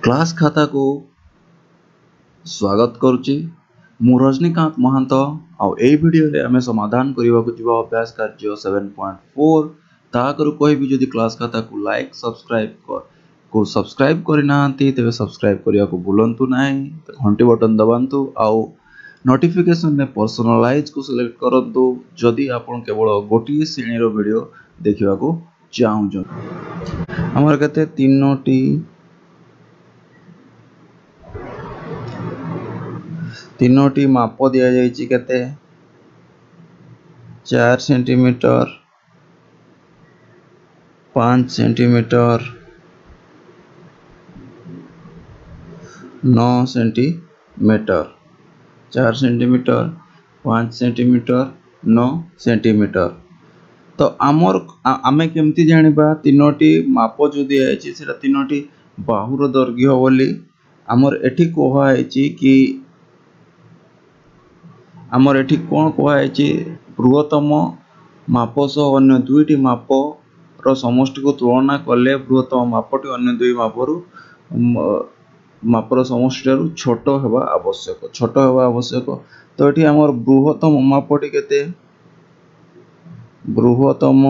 Class खाता को स्वागत करुच्ची मु रजनीकांत महांत आउ ए वीडियो रे आमे समाधान करबा को जीवा अभ्यास कार्य 7.4 ताकरू कोई भी जदी क्लास खाता को लाइक सब्सक्राइब करना तेरे सब्सक्राइब करने को भूलंतु नहीं घंटी बटन दबांतु आउ नोटिफिकेशन ने पर्सनलाइज को सिलेक्ट करंतु जदि आपण केवल गोटी श्रेणी रो वीडियो देखिबा को चाहू हमर कते तीनोटी माप दिया जाइए केते 4 centimetre 5 centimetre 9 centimetre 4 centimetre 5 centimetre 9 centimetre. तो आमे केमती जानिबा तीनोटी माप जो दिया है सेटा तीनोटी बाहुर दैर्घ्य बोली आमर एठी कोहा है कि आमर एठी कोन कोहा है बृहत्तम माप सह अन्य दुईटी माप रो समष्टि को तुलना कले बृहत्तम मापटी अन्य दुई मापर समष्टि छोट हेबा आवश्यक। तो एठी आमर बृहत्तम मापटी केते बृहत्तम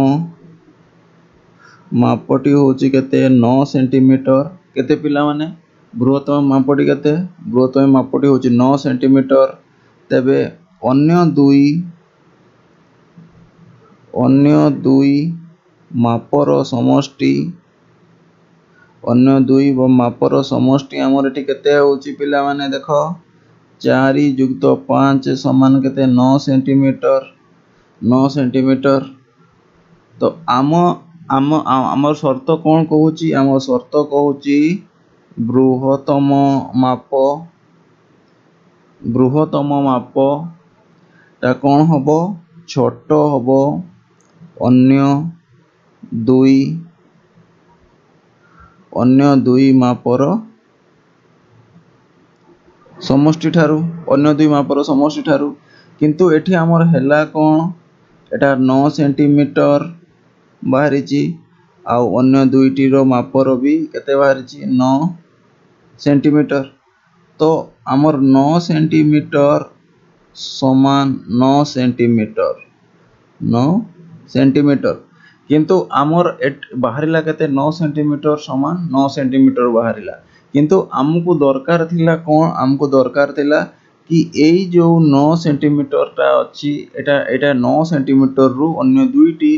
मापटी होची केते 9 सेंटीमीटर केते पिला माने बृहत्तम मापटी केते बृहत्तम मापटी होची 9 सेंटीमीटर। तेबे अन्य दुई मापर समष्टि आमर एठी केते होची पिला माने देखो 4 + 5 समान केते 9 सेंटीमीटर। तो आमर शर्त कौन कहूची आम शर्त कहूची बृहत्तम माप ता कौन हबो छोट हबो अन्य दुई मापर समष्टि ठारू किंतु एठी आमर हेला कौन एटा 9 सेंटीमीटर बाहरी आउ अन्य दुईटी रो मापर भी केते बाहरी 9 सेंटीमीटर। तो आमर 9 सेंटीमीटर समान 9 सेंटीमीटर किंतु आमर बाहरिला केते 9 सेंटीमीटर समान 9 सेंटीमीटर बाहरिला किंतु आमको दरकार थिला कोन आमको दरकार थिला कि एई जो 9 सेंटीमीटर ता अछि एटा 9 सेंटीमीटर रु अन्य दुईटी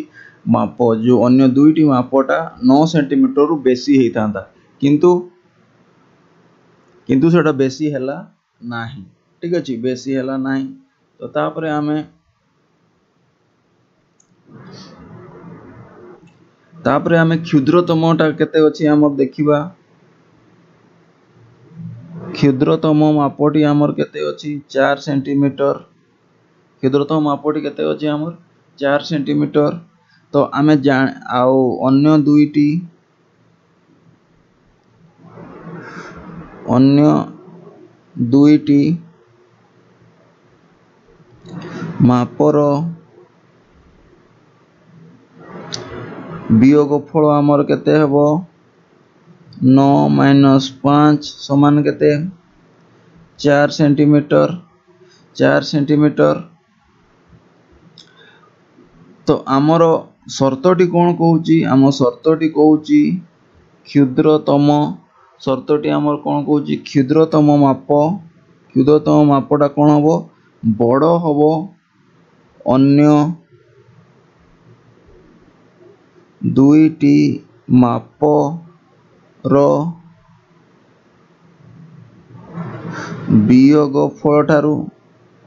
मापटा 9 सेंटीमीटर रु बेसी हेतांता किंतु सेटा बेसी हैला नाही ठीक अछि बेसी हैला नाही। तो तापरे आमे क्षुद्रतमटा केते अछि हमर देखिबा क्षुद्रतम मापटी हमर केते अछि 4 सेंटीमीटर क्षुद्रतम मापटी केते अछि हमर 4 सेंटीमीटर। तो आमे आउ अन्य दुईटी मापर वियोगफल आमर केते हबो 9 - 5 समान केते 4 सेंटीमीटर। तो आमर शर्तटी कौन कहूची आम शर्तटी कहूची क्षुद्रतम शर्तटी आमर कौन कहूची क्षुद्रतम मापटा कौन हबो बड़ हबो अन्य दुईटी मापर वियोगफल ठारू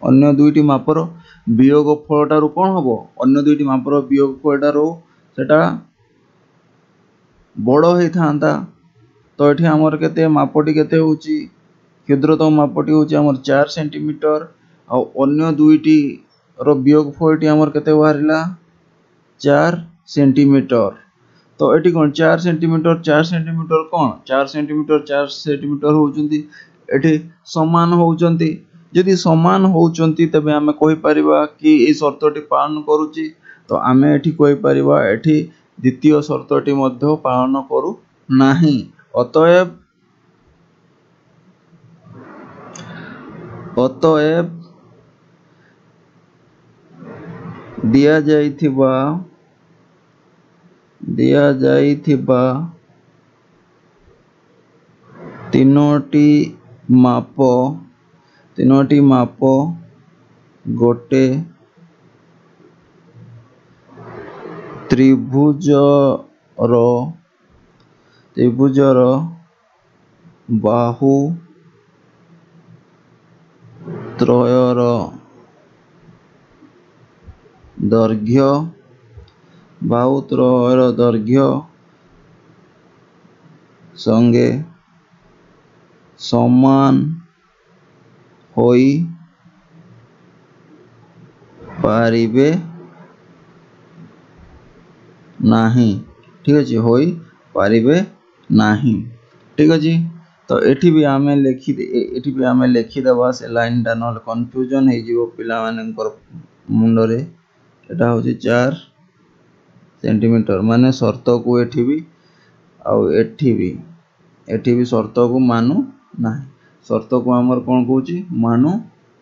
अन्य दुईटी मापर वियोगफल ठारू कौन हबो अन्य दुईटी मापर वियोगफल ठारू सेटा बड़ होई थांता। तो एठी हमर केते मापटी केते होची क्षुद्रतम मापटी होची हमर 4 सेंटीमीटर आ अन्य दुईटी रो वियोगफलटी हमर केते बाहरिला 4 सेंटीमीटर। तो एठी कोन 4 सेंटीमीटर कोन 4 सेंटीमीटर होउचंती एठी समान होउचंती यदि समान होउचंती तबे हमें कहि परिबा कि ए शर्तटी पालन करूची। तो आमे एठी कहि परिबा एठी द्वितीय शर्तटी मध्ये पालन करू नाही। अतएव ଅତଏବ ଦିଆଯାଇଥିବା ତିନୋଟି ମାପ ଗୋଟେ ତ୍ରିଭୁଜର ବାହୁ ତ୍ରୟର ଦୈର୍ଘ୍ୟ ସଙ୍ଗେ ସମାନ ହୋଇ ପାରିବେ ନାହିଁ। ଠିକ୍ ଅଛି, ହୋଇ ପାରିବେ ନାହିଁ। ଠିକ୍ ଅଛି, ତ ଏଠି ବି ଆମେ ଲେଖିଦେବା ସେ ଲାଇନଟା, ନହେଲେ କନଫ୍ୟୁଜନ ହେଇଯିବ ପିଲାମାନଙ୍କର ମୁଣ୍ଡରେ। ଏଟା ହେଉଛି 4 ସେଣ୍ଟିମିଟର, ମାନେ ସର୍ତ୍ତକୁ ଏଠି ବି ଆଉ ଏଠି ବି ସର୍ତ୍ତକୁ ମାନୁ ନାହିଁ। ସର୍ତ୍ତକୁ ଆମର କ'ଣ କହୁଛି? ମାନୁ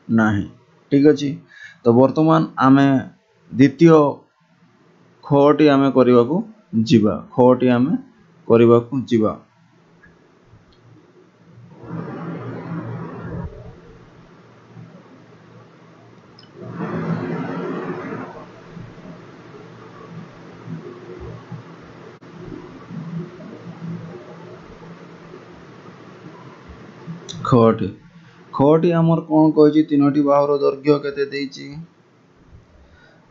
ନାହିଁ। ଠିକ୍ ଅଛି, ତ ବର୍ତ୍ତମାନ ଆମେ ଦ୍ୱିତୀୟ ଖଟି ଆମେ କରିବାକୁ ଯିବା। ଖଟି ଆମର କ'ଣ କହିଛି? ତିନୋଟି ବାହୁର ଦୈର୍ଘ୍ୟ କେତେ ଦେଇଛି?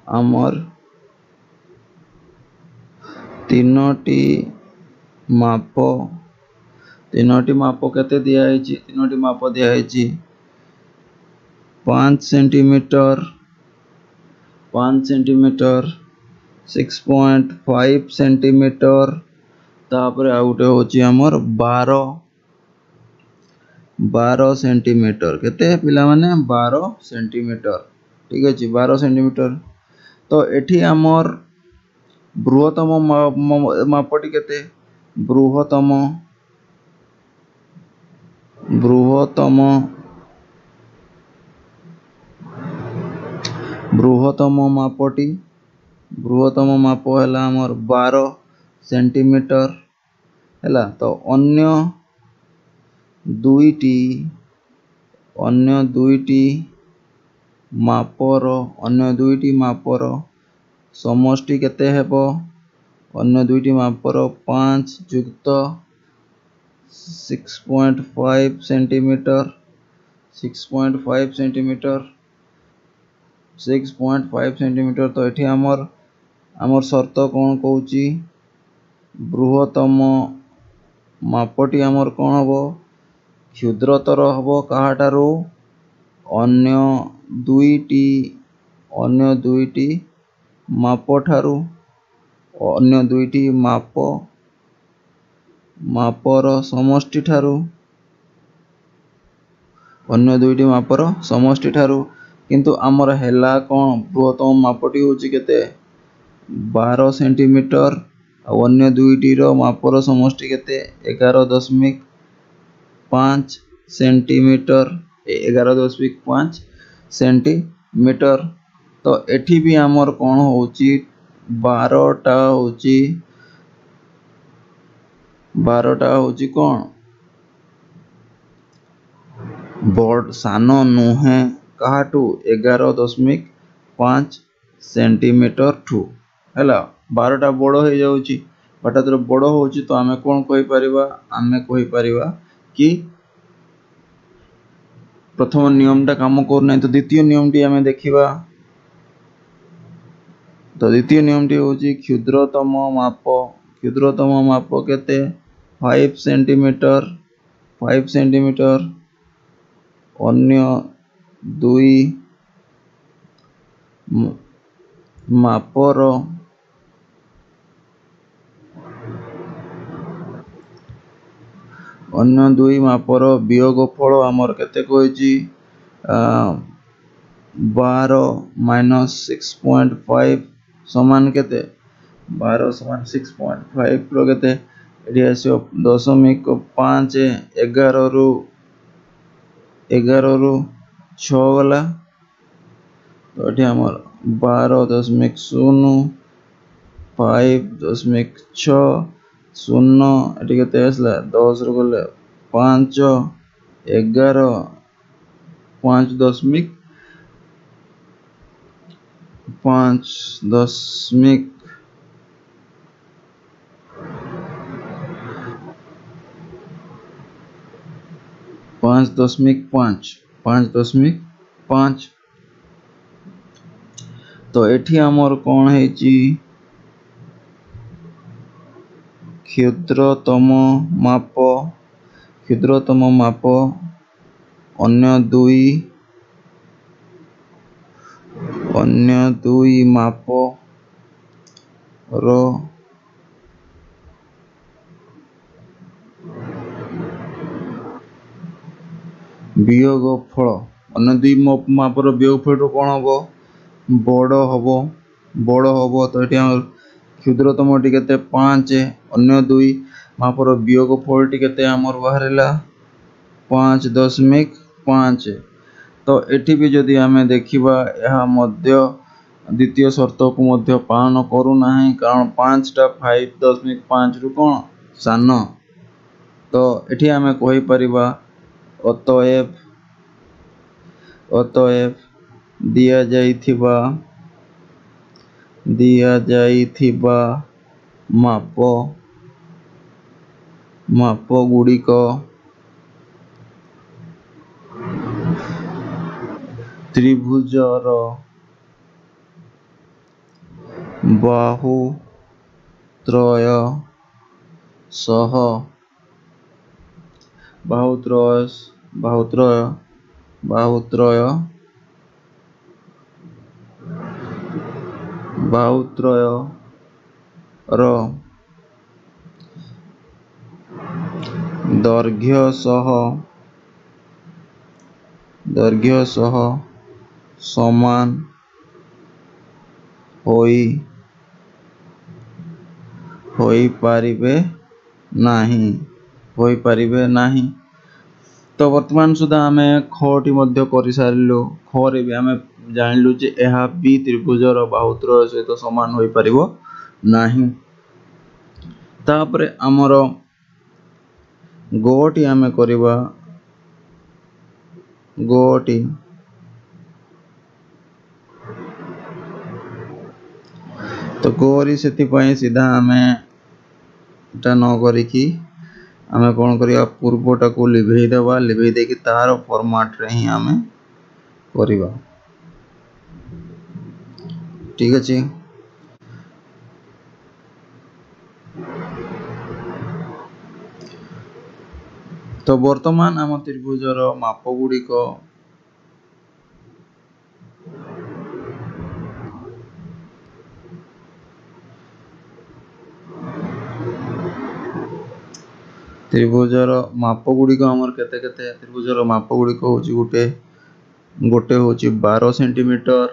ଆମର ତିନୋଟି ମାପ କେତେ ଦିଆହେଇଛି? ତିନୋଟି ମାପ ଦିଆହେଇଛି 5 ସେଣ୍ଟିମିଟର, 6.5 ସେଣ୍ଟିମିଟର, ତାପରେ ଆଉ ଗୋଟେ ହେଉଛି ଆମର 12 ସେଣ୍ଟିମିଟର। କେତେ ପିଲାମାନେ? 12 ସେଣ୍ଟିମିଟର। ଠିକ୍ ଅଛି, 12 ସେଣ୍ଟିମିଟର। ତ ଏଠି ଆମର ବୃହତ୍ତମ ମାପଟି କେତେ? ବୃହତ୍ତମ ମାପ ହେଲା ଆମର 12 ସେଣ୍ଟିମିଟର ହେଲା। ତ ଅନ୍ୟ ଦୁଇଟି ମାପର ସମଷ୍ଟି କେତେ ହେବ? ଅନ୍ୟ ଦୁଇଟି ମାପର 5 ଯୁକ୍ତ 6.5 ସେଣ୍ଟିମିଟର। 6.5 ସେଣ୍ଟିମିଟର। ତ ଏଠି ଆମର ସର୍ତ୍ତ କ'ଣ କହୁଛି? ବୃହତ୍ତମ ମାପଟି ଆମର କ'ଣ ହେବ? କ୍ଷୁଦ୍ରତର ହେବ କାହାଠାରୁ? ଅନ୍ୟ ଦୁଇଟି ମାପଠାରୁ। ଅନ୍ୟ ଦୁଇଟି ମାପର ସମଷ୍ଟିଠାରୁ। କିନ୍ତୁ ଆମର ହେଲା କ'ଣ? ବୃହତ୍ତମ ମାପଟି ହେଉଛି କେତେ? 12 ସେଣ୍ଟିମିଟର, ଆଉ ଅନ୍ୟ ଦୁଇଟିର ମାପର ସମଷ୍ଟି କେତେ? 11.5 ସେଣ୍ଟିମିଟର। 11.5 ସେଣ୍ଟିମିଟର। ତ ଏଠି ବି ଆମର କ'ଣ ହେଉଛି? 12ଟା ହେଉଛି କ'ଣ? ସାନ ନୁହେଁ କାହାଠୁ? 11.5 ସେଣ୍ଟିମିଟର ଠୁ ହେଲା। 12ଟା ବଡ଼ ହେଇଯାଉଛି। ହଠାତ୍ ବଡ଼ ହେଉଛି, ତ ଆମେ କ'ଣ କହିପାରିବା? ଆମେ କହିପାରିବା କି ପ୍ରଥମ ନିୟମଟା କାମ କରୁନାହିଁ। ତ ଦ୍ୱିତୀୟ ନିୟମଟି ଆମେ ଦେଖିବା। ତ ଦ୍ୱିତୀୟ ନିୟମଟି ହେଉଛି କ୍ଷୁଦ୍ରତମ ମାପ କେତେ? 5 ସେଣ୍ଟିମିଟର। ଅନ୍ୟ ଦୁଇ ମାପର ବିୟୋଗଫଳ ଆମର କେତେ କହିଛି? 12 - 6.5 ସମାନ କେତେ? 12 ସମାନ 6.5 ର କେତେ? ଏଠି ଆସିବ 0.5। 11ରୁ 6 गला तो ये आमर 12.0 5.6 शून्य ये के 10 रु गले 5 11 5.5 5.5 तो एठी आमर कौन है क्षुद्रतम माप अन्य दुई माप रो वियोगफल अन्य दुई मापर वियोगफल कौन हम बड़ हम तो ये क्षुद्रतम टी के 5 अन्य दुई मापर वियोगफल टी के बाहर 5.5 तो एठी भी जदि आमे देखिबा यह मध्य द्वितीय शर्त को मध्य पालन करू नाही कारण 5 टा 5.5 रु कोन सान तो एठी आमे कहि परिबा अतएव दिया जाइथिबा माप गुड़िक त्रिभुजर बाहुत्रय रो दैर्घ्य सह समान होई पारिबे नाही तो वर्तमान सुधा आमे खटी मध्य करि सारिलु खरे भी आमे जानिलु जे एहा बी त्रिभुजर बाहुत्रय सहित समान होई पारिबो नाही तापरे हमर गोटी आमे करिबा गोटी तो गोरी सेति पई सीधा आमे टा न करिकी आमे कोन करिया पूर्वटा को लिभेई देबा लिभेई देकी तार फॉर्मेट रे ही आमे करिबा ठीक अछि तो वर्तमान आम त्रिभुजर माप गुड़िक त्रिभुजर माप गुड़िक आमर केते केते त्रिभुजर माप गुड़िक होची गोटे होची 12 सेंटीमीटर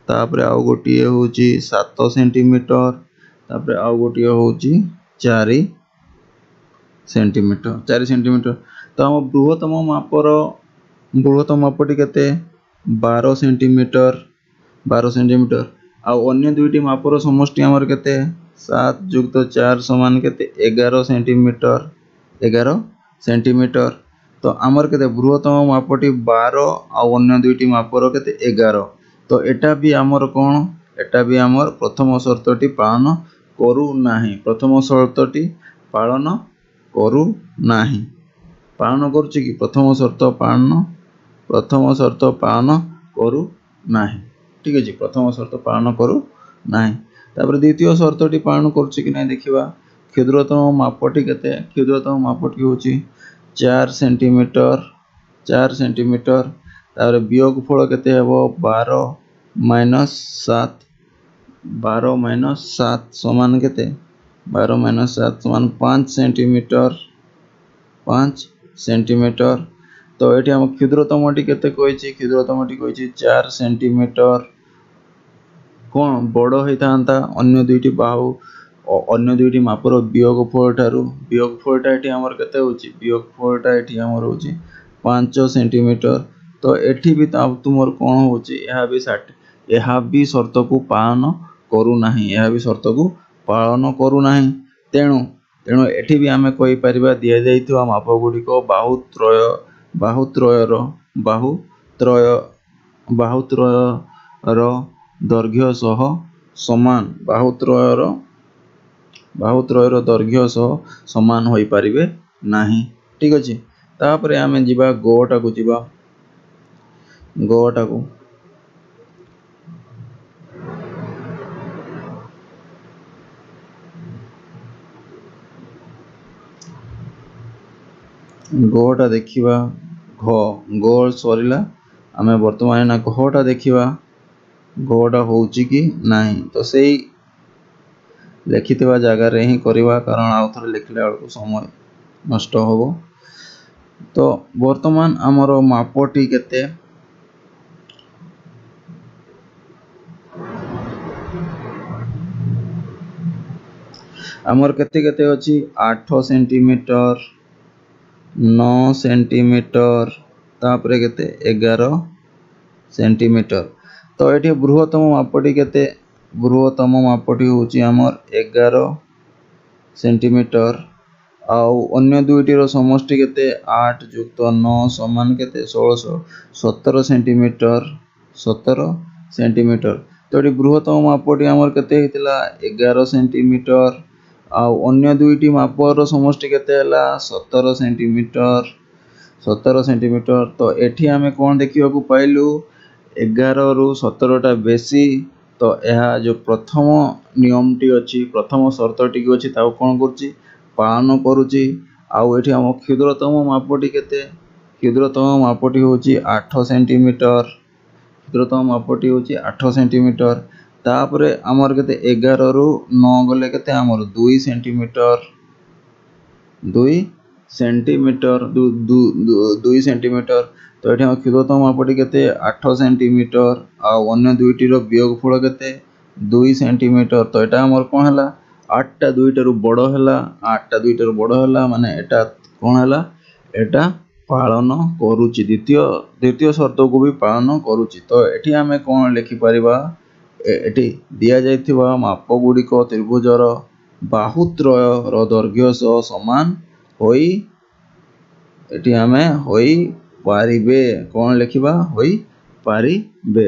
तापरे आउ गोटे होची 7 सेंटीमीटर तापरे आउ गोटे होची 4 सेंटीमीटर तो हम बृहत्तम मापटी केते 12 सेंटीमीटर आ अन्य दुईटी मापर समष्टि हमर केते 7 + 4 = केते 11 सेंटीमीटर तो आमर केते बृहत्तम मापटी 12 आ अन्य दुईटी मापर केते 11 तो एटा भी आमर कोन एटा भी आमर प्रथम शर्तटी पालन करू नाही प्रथम शर्तटी पालन करू नाही पालन करूची कि प्रथम शर्त पालन करू नाही ठीक अछि प्रथम शर्त पालन करू नाही तापर द्वितीय शर्तटी पालन करूची कि नाही देखिबा क्षुद्रतम मापटी केते क्षुद्रतम मापटी होची 4 सेंटीमीटर तापर वियोगफल केते हेबो 12 - 7 समान केते 12 - 7 = 5 सेंटीमीटर तो एठी हम क्षुद्रतमटी केते कहिछि क्षुद्रतमटी कहिछि 4 सेंटीमीटर कोन बड़ हेतांता अन्य दुईटी बाहु अन्य दुईटी मापर वियोगफलटा एठी हमर केते होछि वियोगफलटा एठी हमर होछि 5 सेंटीमीटर तो तो एठी भी तुमर कौन होची यह भी शर्त को पालन करू नाही, यह भी शर्त को पालन करू नाही। तेणु तेणु एठी भी आमे कहि परिबा दिया जाइथिबा माप गुडी को बाहुत्रयर दैर्घ्य सह समान, बाहुत्रयर दैर्घ्य सह समान होई परिबे नाही। ठीक अछि। तापरे आमे जिबा गोटा को जिबा गोटा को गोटा देखिबा घ सरीला आमे वर्तमान ना घटा देखिबा घटा होउची कि नाही। तो सेही लिखिथिबा जगह रे ही करबा, कारण आउ थरे लिखले बेलको समय नष्ट होबो। तो वर्तमान आमर मापटी केते आमर केते केते अछि 8 सेंटीमीटर 9 सेंटीमीटर तापरे केते 11 सेंटीमीटर। तो एठी बृहत्तम मापटी केते बृहत्तम मापटी होची आमर 11 सेंटीमीटर आउ अन्य दुईटी रो समष्टि केते 8 + 9 समान केते 16 17 सेंटीमीटर 17 सेंटीमीटर। तो एठी बृहत्तम मापटी आमर केते हितला 11 सेंटीमीटर आउ अन्य दुईटी मापर समष्टि केते हला 17 सेंटीमीटर 17 सेंटीमीटर। तो एठी आमे कोन देखिबा को पाइलु 11 रु 17 टा बेसी। तो यह जो प्रथम नियम टी अछि, प्रथम शर्त टी अछि ताऊ कोन करछि पालन करूछि। आउ एठी हम क्षुद्रतम मापटी केते क्षुद्रतम मापटी होछि 8 सेंटीमीटर क्षुद्रतम मापटी होछि 8 सेंटीमीटर। तापरे हमर केते 11 रु 9 गले केते हमर 2 सेंटीमीटर 2 सेंटीमीटर 2 सेंटीमीटर। तो एठी हम क्षुद्रतम मापटी केते 8 सेंटीमीटर आउ अन्य दुईटी रो वियोगफल केते 2 सेंटीमीटर। तो एटा हमर कोन हला 8 टा दुईटा रु बडो हला 8 टा दुईटा रु बडो हला माने एटा कोन हला एटा पालन करूछि द्वितीय शर्त को भी पालन करूछि। तो एठी हमें कोन लिखि परिबा एठी दिया जाइथिबा माप गुडी को त्रिभुजर बाहुत्रय रो दैर्घ्य सह समान होई एठी हमें होई पारिबे कोन लिखिबा होई पारिबे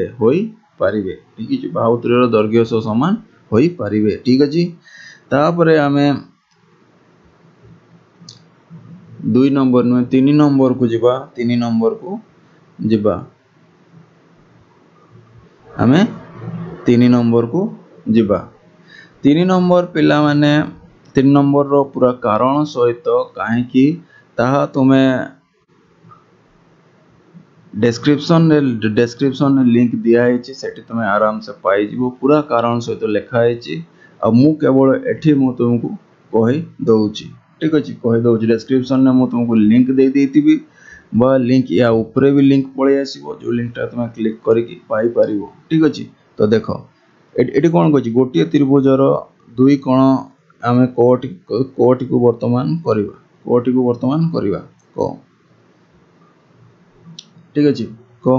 ठीक अछि। बाहुत्रय रो दैर्घ्य सह समान होई पारिबे ठीक अछि। तापरे हमें 2 नंबर नु 3 नंबर को जिबा 3 नंबर को जिबा हमें 3 नंबर को जिबा 3 नंबर पिला माने 3 नंबर रो पूरा कारण सहित काहे कि ताहा तुमे डिस्क्रिप्शन लिंक दिया है सेठी तुमे आराम से पाई जिवो पूरा कारण सहित लिखा है। आ मु केवल एठी मु तुमको कहि दउची ठीक अछि कहि दउची डिस्क्रिप्शन ने मु तुमको लिंक दे देतिबी बा लिंक या ऊपर भी लिंक पळे आसीबो जो लिंक ता तुमे क्लिक करिकि पाई परिबो ठीक अछि। तो देखो एठी कोन कहछि गोटिए त्रिभुजर दुई कोण आमे कोटि को वर्तमान करिबा को ठीक अछि को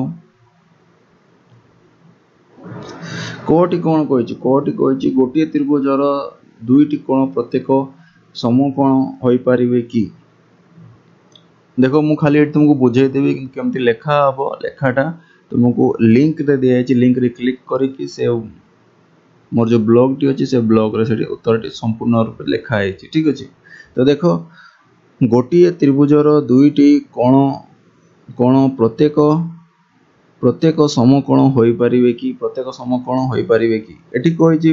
कोटि कोण कहछि गोटिए त्रिभुजर दुईटी कोण प्रत्येक समकोण होई परिबे कि। देखो मु खाली एठी तुमको बुझाई देबी केमति लेखा हबो लेखाटा तुमको लिंक रे दिया है लिंक रे क्लिक करिकि से मोर जो ब्लॉग टी अछि से ब्लॉग रे सेठी उत्तर टी संपूर्ण रूप लेखा है ठीक अछि। तो देखो गोटिए त्रिभुजर दुईटी कोण प्रत्येक समकोण होई परिबे कि एठी कहछि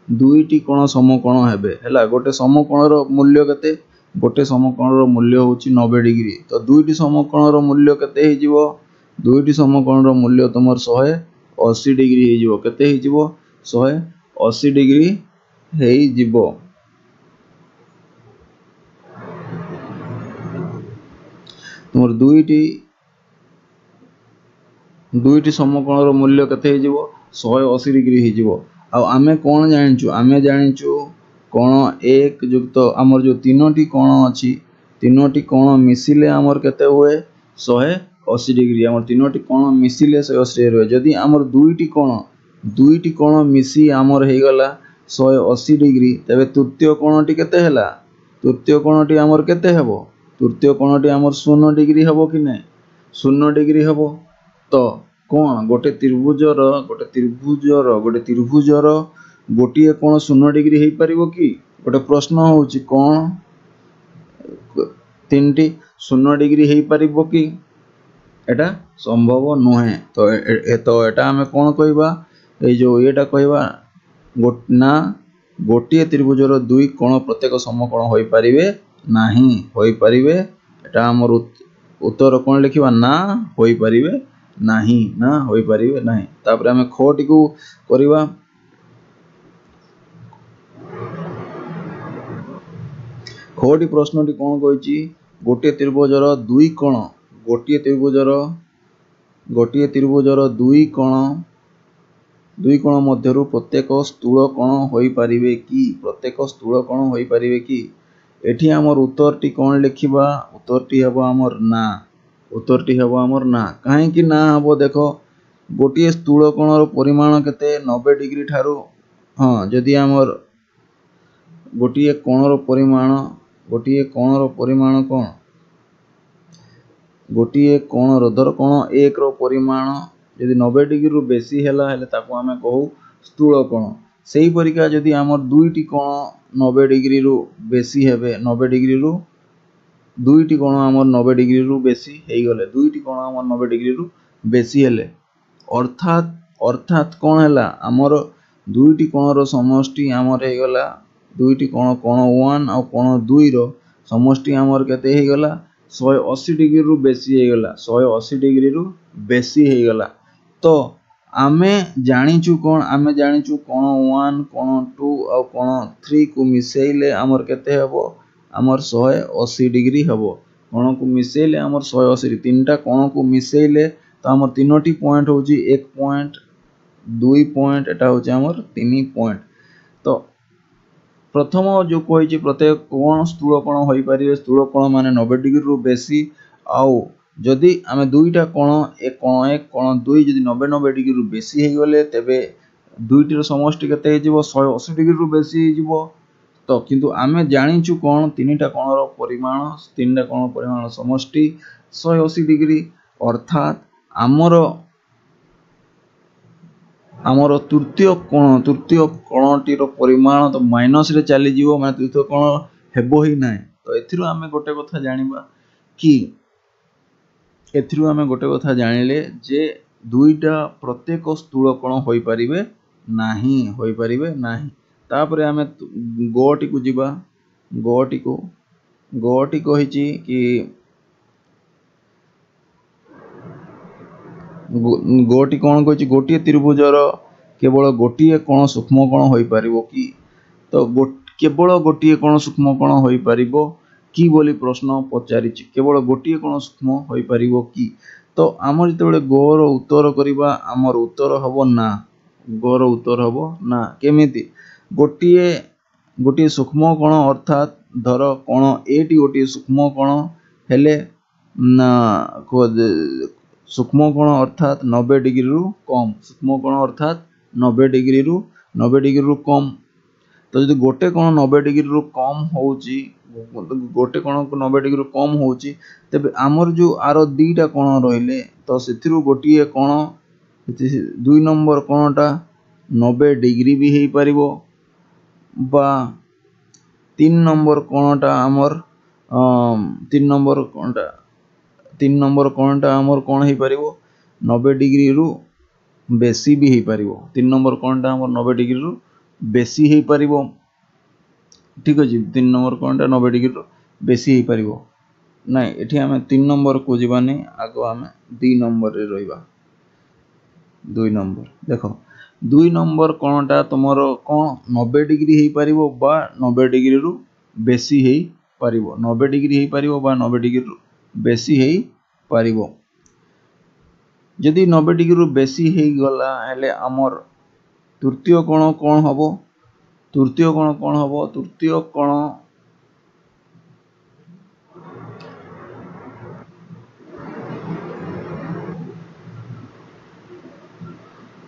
दुईटी कोण समकोण हेबे हैला। गोटे समकोण रो मूल्य केते गोटे समकोण रो मूल्य होछि 90 डिग्री। तो दुईटी समकोण रो मूल्य केते हे जिवो दुईटी समकोण रो मूल्य तमर 180 डिग्री हे जिवो केते हे जिवो 180 डिग्री हे जिवो। तुमर दुईटी समकोण रो मूल्य केते हे जिवो 180 डिग्री हे जिवो। आ आमे कोन जानिचु कोण 1 युक्त हमर जो तीनोटी कोण अछि तीनोटी कोण मिसिले हमर केते हुए 180 80 डिग्री आमर तीनोटी कोण मिसिले 180 डिग्री रहे जदि आमर दुईटी कोण मिसी आमर हे गला 180 डिग्री तबे तृतीय कोणटी केते हैला तृतीय कोणटी आमर केते हेबो तृतीय कोणटी आमर 0 डिग्री हेबो कि नै 0 डिग्री हेबो तो कोण गोटे त्रिभुजर गोटे कोण 0 डिग्री हे परिबो कि गोटे प्रश्न होउची कोण तीनटी 0 डिग्री हे परिबो कि एटा संभव नुहे तो एटा हमें कोण कहबा ए जो एटा कहबा ना गोटे त्रिभुजर दुई कोण प्रत्येक समकोण होई परिबे नाही होई परिबे एटा हमर उत्तर कोण लिखिबा ना होई परिबे नाही ना होई परिबे नाही तापर हमें खोटी को करबा खोटी प्रश्नटी कोण कहछि गोटे त्रिभुजर दुई कोण गोटे त्रिभुजर दुई कोण मध्यरु प्रत्येक स्थूल कोण होई परिबे कि एठी हमर उत्तरटी कोण लिखिबा उत्तरटी हबो हमर ना काहे कि ना हबो देखो गोटे स्थूल कोणर परिमाण केते 90 डिग्री ठारू हां जदि हमर गोटे कोणर परिमाण कोण गोटे कोणर धर कोण 1 रो परिमाण यदि 90 डिग्री रु बेसी हैला हेले ताको हमें कहू स्थूल कोण सेही परिका यदि हमर दुईटी कोण 90 डिग्री रु बेसी हेबे 90 डिग्री रु दुईटी कोण हमर 90 डिग्री रु बेसी हेई गले दुईटी कोण हमर 90 डिग्री रु बेसी हेले अर्थात कोण हैला हमर दुईटी कोणर समष्टि हमर हे गला दुईटी कोण 1 और कोण 2 रो समष्टि हमर केते हे गला 180 डिग्री रु बेसी हे गला 180 डिग्री रु बेसी हे गला तो आमे जानिचु कोण कोण 1 कोण 2 और कोण 3 को मिसेइले हमर केते हेबो हमर 180 डिग्री हेबो कोण को मिसेइले हमर 180 तीनटा कोण को मिसेइले तो हमर तीनोटी पॉइंट होची 1 पॉइंट 2 पॉइंट एटा होची हमर 3 पॉइंट तो प्रथम जो कही प्रत्येक कोण स्थूल कोण होई परिबे स्थूल कोण माने 90 डिग्री रु बेसी आउ जदि आमे दुईटा कोण एक कोण 2 जदि 90 डिग्री रु बेसी हे गले तबे दुईटी रो समष्टि केते हे जिवो 180 डिग्री रु बेसी हे जिवो तो किंतु आमे जानिचु कोण तीनटा कोणर परिमाण समष्टि 180 डिग्री अर्थात आमर तृतीय कोणटी रो परिमाण तो माइनस रे चली जीवो माने तृतीय कोण हेबो ही नाही तो एथिरु आमे गोटे कथा जानिबा कि एथिरु आमे गोटे कथा जानिले जे दुईटा प्रत्येक स्थूल कोण होई परिबे नाही तापरे आमे गोटी को जिबा गोटी कहिची कि गोटी कोण कहिची गोटी त्रिभुजर केवल गोटी कोण सूक्ष्म कोण होई परिबो कि तो केवल गोटी कोण सूक्ष्म कोण होई परिबो कि बोली प्रश्न पचारिची केवल गोटी कोण सूक्ष्म होई परिबो कि तो आमर जते गोर उत्तर करिबा आमर उत्तर हबो ना गोर उत्तर हबो ना केमिति गोटी सूक्ष्म कोण अर्थात धर कोण एटी गोटी सूक्ष्म कोण हेले ना सूक्ष्म कोण अर्थात 90 डिग्री रु कम सूक्ष्म कोण अर्थात 90 डिग्री रु कम तो जदि गोटे कोण 90 डिग्री रु कम होउची गोटे कोण को 90 डिग्री रु कम होउची तबे हमर जो आरो दीटा कोण रहिले तो सेथिरु गोटिए कोण 2 नंबर कोणटा 90 डिग्री भी हेई परिबो बा 3 नंबर कोणटा हमर 3 नंबर कोणटा हमर कोण हेई परिबो 90 डिग्री रु बेसी भी हेई परिबो 3 नंबर कोणटा हमर 90 डिग्री रु बेसी हेई परिबो ठीक अछि 3 नंबर कोणटा 90 डिग्री रु बेसी हेई परिबो नै एठी हमें 3 नंबर को जीवानी आगो हमें 2 नंबर रे रहिबा 2 नंबर देखो 2 नंबर कोणटा तमरो कोन 90 डिग्री हेई परिबो बा 90 डिग्री रु बेसी हेई परिबो 90 डिग्री हेई परिबो बा 90 डिग्री रु बेसी हेई परिबो यदि 90 डिग्री रु बेसी हेई गला हेले हमर तृतीय कोण कोन हबो तृतीय कोण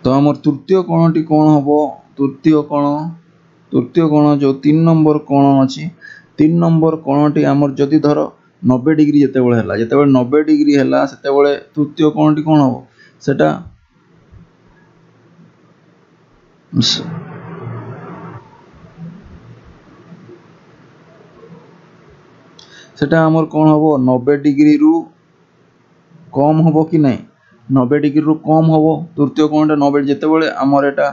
तो आम तृतीय कोणटी कौन हम तृतीय कोण जो 3 नंबर कोण अच्छी 3 नंबर कोणटी आमर जदि धर 90 डिग्री जितेबाला है जिते 90 डिग्री है से तृतीय कोणटी कौन हम सेटा सेटा आमर कौन हम 90 डिग्री रु कम हम कि नहीं 90 डिग्री रु कम हम तृतीय कोणटा 90 जितेबाला आमर एटा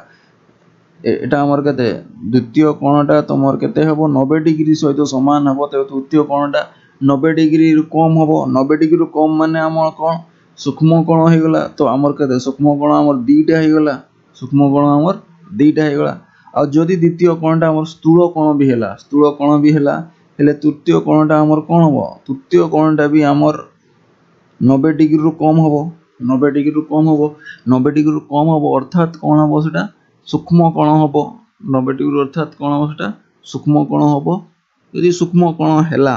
आमर केते द्वितीय कोणटा तुमर केते हबो 90 डिग्री सहित समान हबो तो तृतीय कोणटा 90 डिग्री रु कम हबो 90 डिग्री रु कम माने आमर कोन सूक्ष्म कोण हो गला तो आमर केते सूक्ष्म कोण आमर दीटा हो गला सूक्ष्म कोण आमर दीटा हो गला आ जदी द्वितीय कोणटा आमर स्थूल कोण भी हैला हेले तृतीय कोणटा आमर कोन हबो तृतीय कोणटा भी आमर 90 डिग्री रु कम हबो 90 डिग्री रु कम हबो 90 डिग्री रु कम हबो अर्थात कोन हबो सेटा सूक्ष्म कोण हम 90 डिग्री अर्थात कौन हम सेटा सूक्ष्म कोण हम यदि सूक्ष्म कोण हैला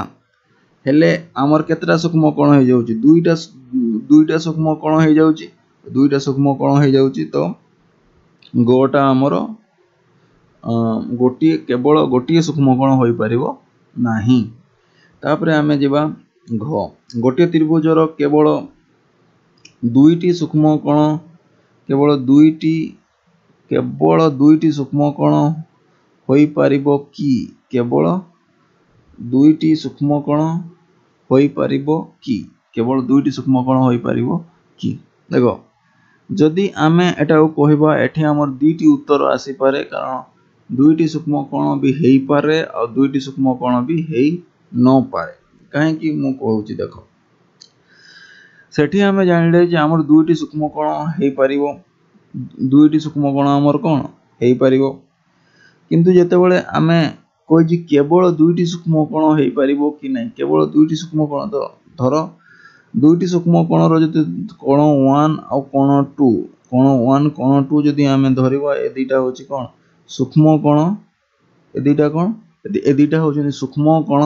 हेले आमर केतरा सूक्ष्म कोण हो जाउची दुईटा सूक्ष्म कोण हो जाउची दुईटा सूक्ष्म कोण हो जाउची तो गोटा आमर केवल गोटे सूक्ष्म कोण हो परिबो नाही तापरे आमे जिबा घ गोटे त्रिभुजर केवल दुईटी सूक्ष्म कोण केवल दुईटी सूक्ष्म कोण होई पारिबो कि केवल दुईटी सूक्ष्म कोण होई पारिबो कि केवल दुईटी सूक्ष्म कोण होई पारिबो कि देखो जदि आमे एटा कहबा एठी हमर दुईटी उत्तर आसी पारे कारण दुईटी सूक्ष्म कोण भी हेई पारे और दुईटी सूक्ष्म कोण भी हेई न पारे काहे कि मु कहूची देखो सेठी आमे जानिले जे हमर दुईटी सूक्ष्म कोण हेई पारिबो दुईटी सूक्ष्म कोण आमर कौन हेई पारिबो किंतु जेतेबेले आमे कोइ केवल दुईटी सूक्ष्म कोण हेई पारिबो कि नहीं केवल दुईटी सूक्ष्म कोण तो धर दुईटी सूक्ष्म कोण रो जति कोण 1 और कोण 2 जदि आमे धरिबा ए दुईटा होची कोण सूक्ष्म कोण ए दुईटा होची सूक्ष्म कोण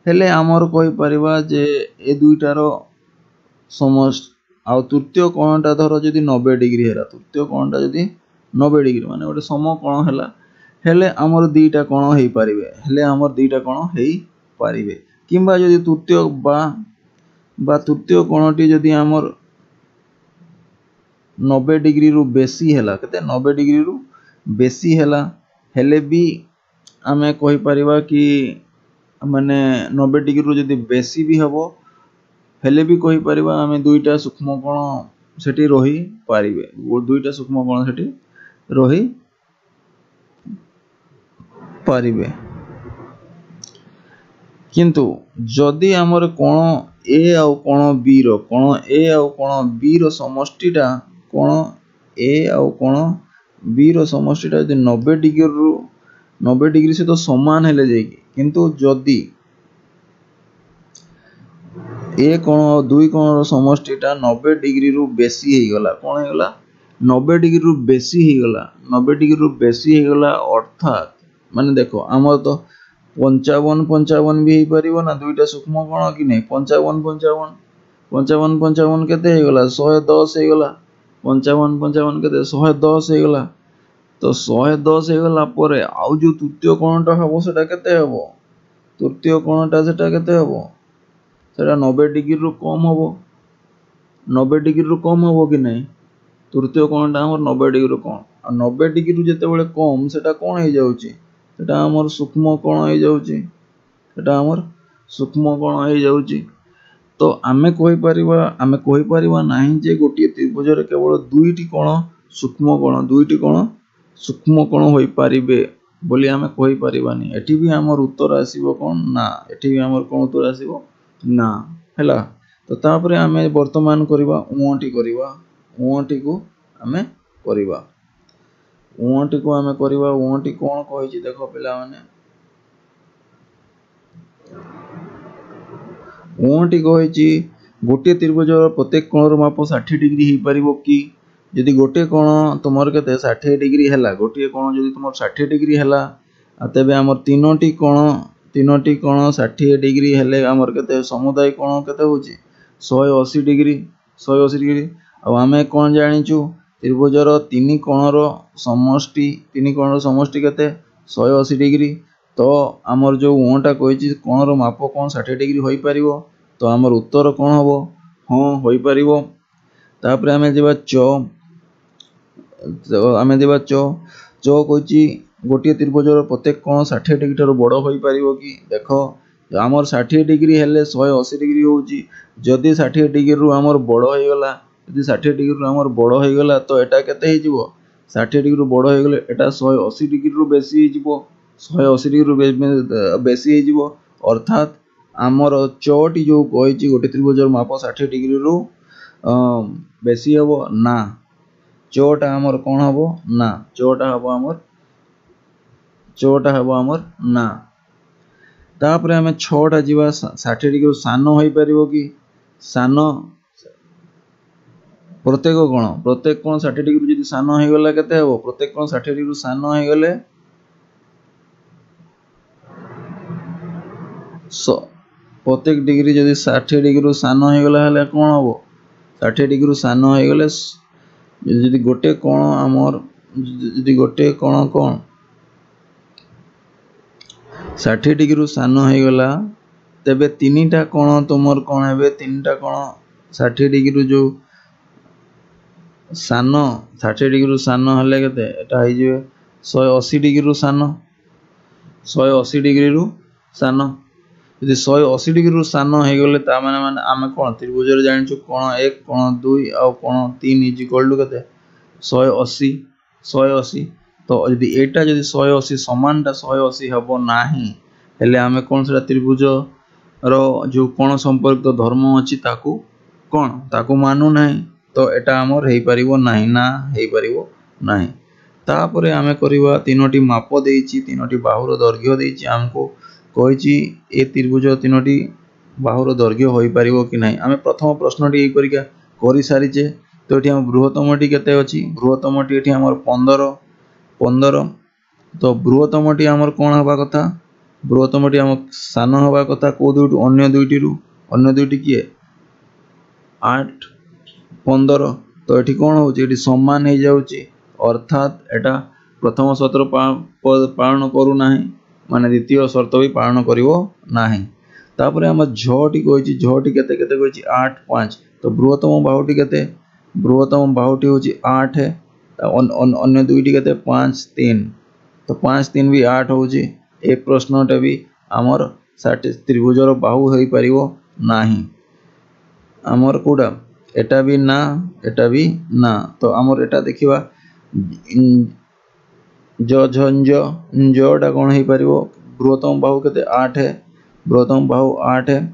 हेले आमर कहि परिबा जे ए दुईटार समस्त आ तृतीय कोणटा धर जदि 90 डिग्री है तृतीय कोणटा जदि 90 डिग्री माने गोटे सम कोण हैला हेले आमर दुईटा कोण हेई पारिबे किंबा जदि तृतीय बा तृतीय कोणटी जदि आमर 90 डिग्री रु बेसी हैला केते 90 डिग्री रु बेसी हैला हेले भी आमे कहि परिबा कि माने 90 डिग्री रु जदि बेसी भी हबो हेले भी कहि परिबा आमे दुईटा सूक्ष्म कोण सेठी रही पारिबे दुईटा सूक्ष्म कोण सेठी रही पारिबे किंतु जदि हमर कोण ए और कोण बी रो समष्टिटा कोण ए और कोण बी रो समष्टिटा जदि 90 डिग्री से तो समान हेले जायकी किंतु जदि ए कोण और दुई कोण रो समष्टिटा 90 डिग्री रु बेसी हे गला कोन हे गला 90 डिग्री रु बेसी हे गला 90 डिग्री रु बेसी हे गला अर्थात माने देखो हमर तो 55 भी हे परिबो ना दुईटा सूक्ष्म कोण कि नहीं 55 केते हे गला 110 हे गला 55 केते 110 हे गला तो 110 हे गला परे आउ जो तृतीय कोणटा हबो सेटा केते हबो तृतीय कोणटा सेटा केते हबो सेटा 90 डिग्री रु कम हबो 90 डिग्री रु कम हबो कि नहीं तृतीय कोणटा हमर 90 डिग्री रु कम आ 90 डिग्री रु जेतेबेले कम सेटा कोन हे जाउची सेटा हमर सूक्ष्म कोण हे जाउची सेटा हमर सूक्ष्म कोण हे जाउची तो आमे कहि परिबा नाही जे गोटिए त्रिभुजरे केवल दुईटी कोण सूक्ष्म कोण होई पारिबे बोली आमे कहि परिबानी एठी भी हमर उत्तर आसीबो कोन ना एठी भी हमर कोन उत्तर आसीबो ना हैला तो तापरे आमे वर्तमान करिबा उंटी को आमे करिबा उंटी कोन कहिछि देखो पिला माने उंटी कहिछि गोटे त्रिभुजर प्रत्येक कोणर माप 60 डिग्री हे परिबो कि यदि गोटे कोण तुमर केते 60 डिग्री हैला गोटे कोण यदि तुमर 60 डिग्री हैला तबे हमर तीनोटी कोण 60 डिग्री हेले हमर केते समुदाय कोण केते होची 180 डिग्री आ आमे कोन जानिचु त्रिभुजर तीन कोणर समष्टि केते 180 डिग्री। तो आमर जो ओटा कही कोणर माप कौन 60 डिग्री हो पार, तो आमर उत्तर कौन हम हाँ हो पार। तापर आम जा आम देवा च कही गोटे त्रिभुजर प्रत्येक कोण 60 डिग्री ठार बड़ हो पार कि देख आमर 60 डिग्री हेले 180 डिग्री होची। जदि 60 डिग्री रु आमर बड़ हो गला, यदि 60 डिग्री रु आमर बड़ हो गला तो एटा केते हे जिवो 60 डिग्री रु बड़ हो गले एटा 180 डिग्री रु बेसी हे जिवो 180 डिग्री रु बेसी हे जिवो। अर्थात आमर चटी जो कही गोटे त्रिभुजर माप 60 डिग्री रु बेसी हबो ना, चटा आमर कौन हबो ना, चटा हबो आमर ना। तापर आम 6टा जीवा 60 डिग्री सान हो पार कि सान प्रत्येक कोण 60 डिग्री जदि सान हो गला केते हबो प्रत्येक कोण 60 डिग्री सान हो गले प्रत्येक डिग्री जदि 60 डिग्री सान हो गला हेले कोन हबो 60 डिग्री सान हो गले जदि गोटे कोण आमर जदि गोटे कोण कोण 60 डिग्री सान हो गला तेबे तीनटा कोण तुमर कोण हेबे तीनटा कोण 60 डिग्री जो सान 60 डिग्री सान हेले केते एटा हो जिवे 180 डिग्री सान 180 डिग्री सान। यदि 180 डिग्री सान हो गले ता माने आमे कोण त्रिभुज रे जानिछु कोण 1 कोण 2 आ कोण 3 इज इक्वल टू केते 180 तो यदि एटा यदि 180 समानटा 180 हबो नाही हेले आमे कोन सेटा त्रिभुज रो जो कोण संपर्क धर्म अछि ताकू कोण ताकू मानु नाही, तो एटा हमर हेई परिबो नाही ना हेई परिबो नाही। तापरे आमे करिवा तीनोटी माप देइछि तीनोटी बाहुर दैर्घ्य देइछि हमको कहिछि ए त्रिभुज तीनोटी बाहुर दैर्घ्य होई परिबो कि नाही। आमे प्रथम प्रश्नटी एई परिका करि सारिचे। तो एठी हम बृहत्तमटी केते अछि बृहत्तमटी एठी हमर 15 तो बृहत्तमटी हमर कोन हबा कथा बृहत्तमटी हम सान हबा कथा को दुइटु अन्य दुइटी किए 8 15 तो एठी कोन होची एठी समान हे जाउची अर्थात एटा प्रथम शर्त पालन करू नाही माने द्वितीय शर्त भी पालन करिवो नाही। तापरे हम झटी कहिची झटी केते केते कहिची 8 5 तो बृहत्तम बाहुटी केते बृहत्तम बाहुटी होची 8 अन्य दुइटी केते 5 3 तो 5 3 भी 8 होची। ए प्रश्नटा भी आमर त्रिभुजर बाहु होई परिवो नाही आमर कोडा एटा भी ना तो आमर एटा देखिबा जटा कौन हो पार बृहत्तम बाहु केते 8 है बृहत्तम बाहु 8 है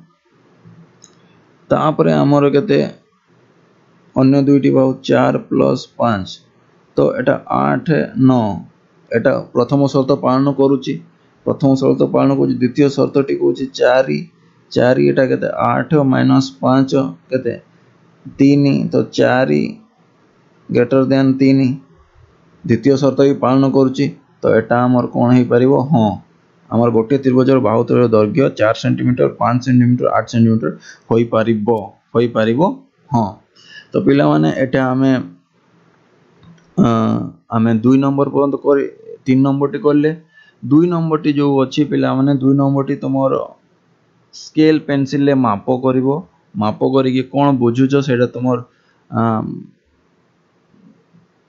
तापरे आमर केते अन्य दुइटी बाहु 4 + 5 तो एटा 8 9 एटा प्रथम शर्त पालन करूची प्रथम शर्त पालन करूची द्वितीय शर्त टी कहूची 4 एटा केते 8 - 5 केते 3 तो 4 > 3 द्वितीय शर्त भी पालन करूची तो एटा हमर कोन हे परिवो हां हमर गोटे त्रिभुजर बाहुतर दैर्घ्य 4 सेंटीमीटर 5 सेंटीमीटर 8 सेंटीमीटर होई परिवो हां। तो पिला माने एटा आमे 2 नंबर पर्यंत करे 3 नंबर टी करले 2 नंबर टी जो अछि पिला माने 2 नंबर टी तुमर स्केल पेंसिल ले माप करिवो माप करिके कोन बुझुचो सेटा तुमर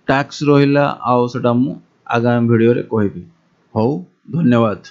टैक्स रहिला आ सेटा मु आगामी वीडियो रे कहबी। हौ धन्यवाद।